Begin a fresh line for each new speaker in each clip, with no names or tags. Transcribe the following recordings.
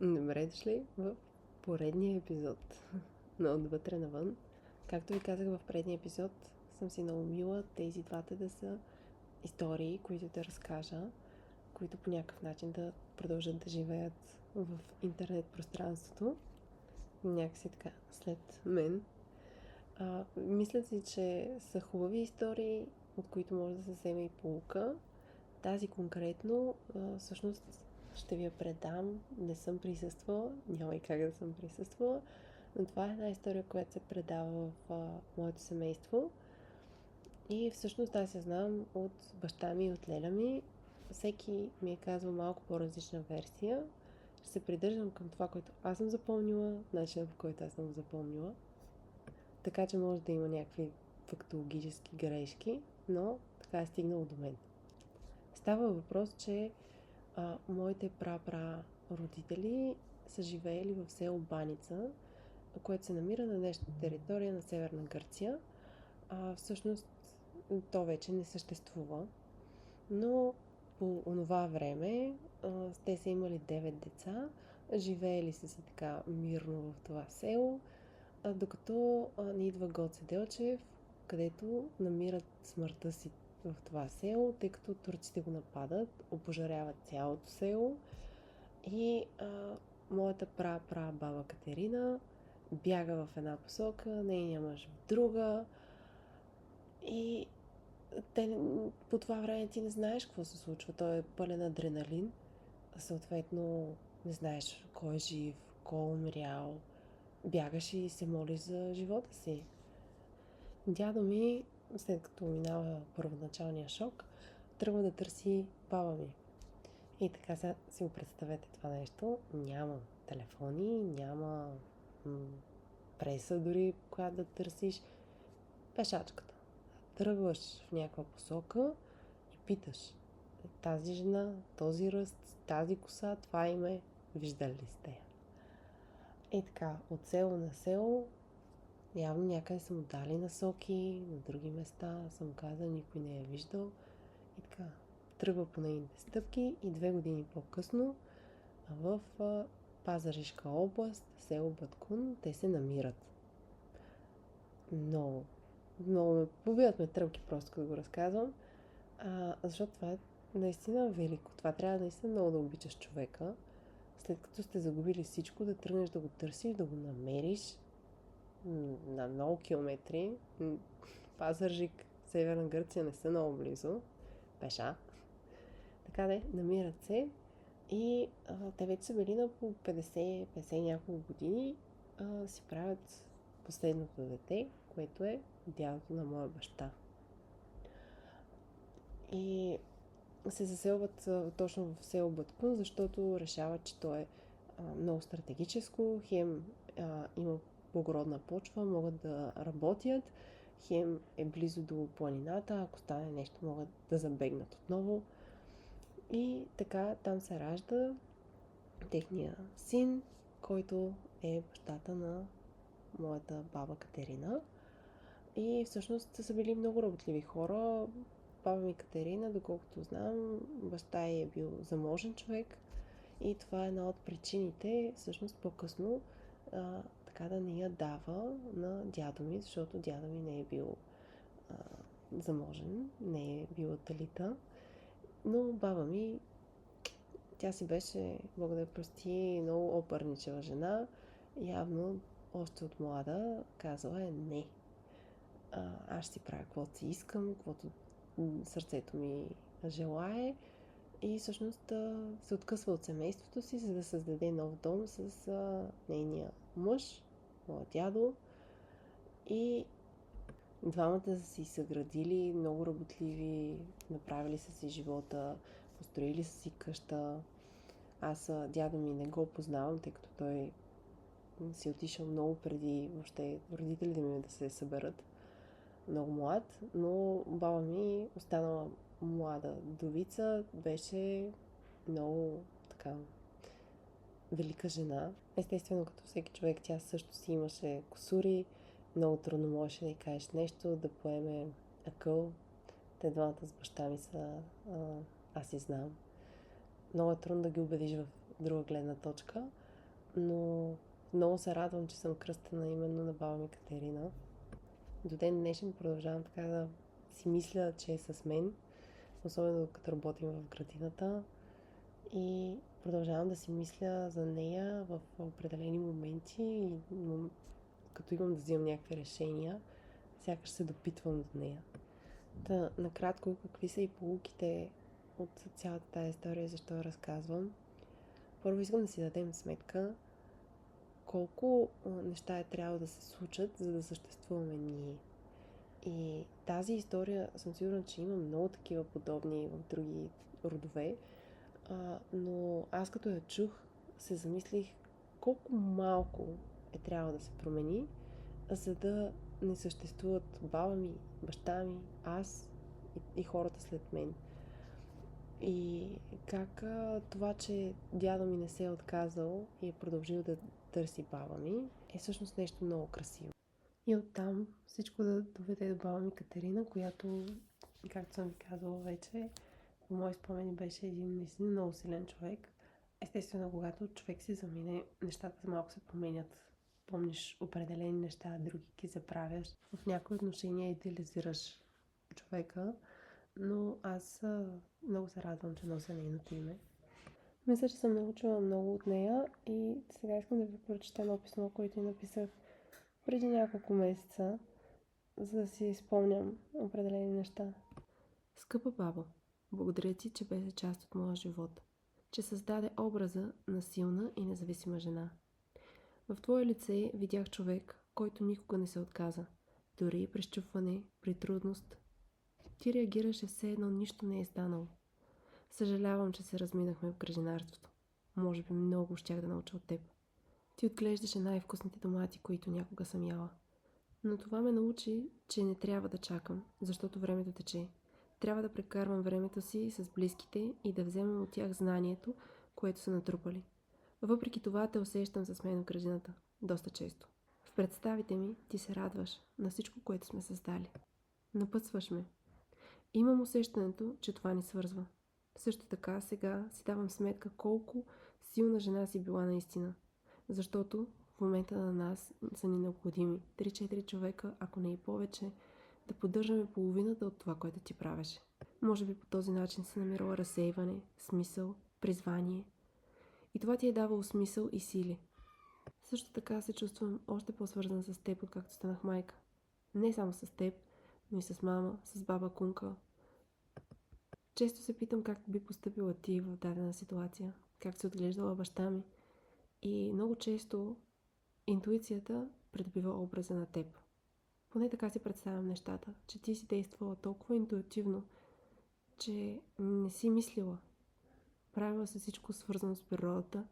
Добре дошли в поредния епизод на Отвътре навън. Както ви казах в предния епизод, съм си наумила тези двата да са истории, които да разкажа, които по някакъв начин да продължат да живеят в интернет пространството. Някакси така след мен. Мисля си, че са хубави истории, от които може да се вземе и поука. Тази конкретно, всъщност ще ви я предам. Не съм присъствала, няма и как да съм присъствала, но това е една история, която се предава в моето семейство. И всъщност аз я знам от баща ми и от леля ми. Всеки ми е казвал малко по-различна версия. Ще се придържам към това, което аз съм запомнила, начинът по който аз съм го запомнила. Така че може да има някакви фактологически грешки, но така е стигнало до мен. Става въпрос, че моите родители са живеели в село Баница, което се намира на днешната територия на Северна Гърция. Всъщност то вече не съществува, но по онова време те са имали 9 деца, живеели са си така мирно в това село, докато ни идва Гоце Делчев, където намират смъртта си в това село, тъй като турците го нападат, опожаряват цялото село и моята баба Катерина бяга в една посока, нейния мъж в друга и по това време ти не знаеш какво се случва. Той е пълен адреналин, съответно не знаеш кой е жив, кой е умрял. Бягаш и се молиш за живота си. Дядо ми, след като минава първоначалния шок, тръгва да търси баба ми. И така сега си го представете това нещо. Няма телефони, няма преса дори, която да търсиш. Пешачката. Тръгваш в някаква посока и питаш: тази жена, този ръст, тази коса, това име, виждали ли сте я? И така, от село на село, явно някъде са му дали насоки, на други места съм казала, никой не е виждал. И така, тръгва по нейните стъпки и 2 години по-късно в Пазарджишка област, село Баткун, те се намират. Много ме побиват ме тръпки просто като го разказвам, защото това е наистина велико. Това трябва наистина много да обичаш човека. След като сте загубили всичко, да тръгнеш да го търсиш, да го намериш на много километри. Пазарджик, Северна Гърция не са много близо. Пеша. Така де, намират се и те вече са били на по 50 няколко години, си правят последното дете, което е дядото на моя баща. И се заселват точно в село Баткун, защото решават, че то е много стратегическо, хем има благородна почва, могат да работят, хем е близо до планината, ако стане нещо могат да забегнат отново. И така там се ражда техния син, който е бащата на моята баба Катерина. И всъщност са били много работливи хора. Баба ми Катерина, доколкото знам, баща ѝ е бил заможен човек и това е една от причините, всъщност по-късно, така да не я дава на дядо ми, защото дядо ми не е бил заможен, не е бил от елита. Но баба ми, тя си беше, Бог да я прости, много опърничева жена. Явно още от млада казала е не. Аз ще си правя каквото си искам, каквото сърцето ми желае и всъщност се откъсва от семейството си, за да създаде нов дом с нейния мъж, моя дядо, и двамата са си съградили, много работливи, направили са си живота, построили са си къща. Аз дядо ми не го познавам, тъй като той си отишъл много преди въобще родителите ми да се съберат, много млад, но баба ми останала млада вдовица, беше много така велика жена. Естествено, като всеки човек, тя също си имаше кусури, много трудно можеше да й кажеш нещо, да поеме акъл. Те двамата с баща ми са, аз и знам. Много е трудно да ги убедиш в друга гледна точка. но много се радвам, че съм кръстена именно на баба ми Катерина. До ден днешен продължавам така да си мисля, че е с мен, особено като работим в градината, и продължавам да си мисля за нея в определени моменти и като имам да взимам някакви решения, сякаш се допитвам до нея. Та, накратко, какви са и поуките от цялата тази история, защо я разказвам? Първо искам да си дадем сметка колко неща е трябвало да се случат, за да съществуваме ние. И тази история съм сигурна, че има много такива подобни в други родове, но аз като я чух, се замислих колко малко е трябвало да се промени, за да не съществуват баба ми, баща ми, аз и хората след мен. И как това, че дядо ми не се е отказал и е продължил да търси баба ми, е всъщност нещо много красиво. И оттам всичко да доведе до баба ми Катерина, която, както съм ви казала вече, по мои спомени беше един наистина много силен човек. Естествено, когато човек си замине, нещата малко се променят. Помниш определени неща, други ги забравяш. В някои отношения идеализираш човека, но аз много се радвам, че нося нейното име. Мисля, че съм научила много от нея и сега искам да ви прочета едно писмо, което я написах преди няколко месеца, за да си спомням определени неща. Скъпа бабо, благодаря ти, че беше част от моя живот, че създаде образа на силна и независима жена. В твое лице видях човек, който никога не се отказа, дори и при счупване, при трудност. Ти реагираше все едно нищо не е станало. Съжалявам, че се разминахме в градинарството. Може би много щях да науча от теб. Ти отглеждаше най-вкусните домати, които някога съм яла. Но това ме научи, че не трябва да чакам, защото времето тече. Трябва да прекарвам времето си с близките и да вземам от тях знанието, което са натрупали. Въпреки това те усещам с мен в градината. Доста често. В представите ми ти се радваш на всичко, което сме създали. Напътстваш ме. Имам усещането, че това ни свързва. Също така сега си давам сметка колко силна жена си била наистина. Защото в момента на нас са ни необходими 3-4 човека, ако не и повече, да поддържаме половината от това, което ти правеше. Може би по този начин си намирала разсейване, смисъл, призвание. И това ти е давало смисъл и сили. Също така се чувствам още по-свързана с теб, откакто станах майка. Не само с теб, но и с мама, с баба Кунка. Често се питам как би постъпила ти в дадена ситуация, как се отглеждала баща ми. И много често интуицията придобива образа на теб. Поне така си представям нещата, че ти си действала толкова интуитивно, че не си мислила. Правила се всичко свързано с природата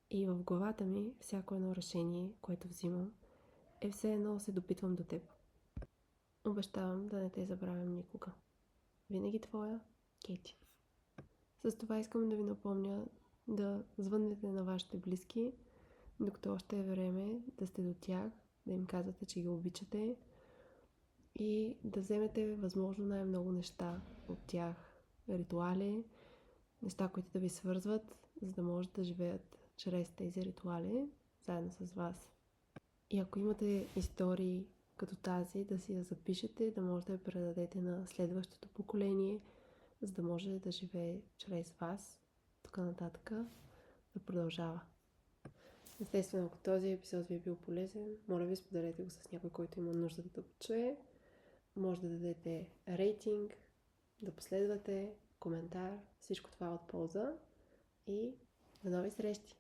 и в главата ми всяко едно решение, което взимам, е все едно се допитвам до теб. Обещавам да не те забравям никога. Винаги твоя, Кейти. С това искам да ви напомня да звъннете на вашите близки, докато още е време, да сте до тях, да им казвате, че ги обичате и да вземете възможно най-много неща от тях, ритуали, неща, които да ви свързват, за да може да живеят чрез тези ритуали заедно с вас. И ако имате истории като тази, да си я запишете, да може да я предадете на следващото поколение, за да може да живее чрез вас, тук нататък, да продължава. Естествено, ако този епизод ви е бил полезен, моля ви споделете го с някой, който има нужда да го чуе. Може да дадете рейтинг, да последвате, коментар, всичко това е от полза и до нови срещи!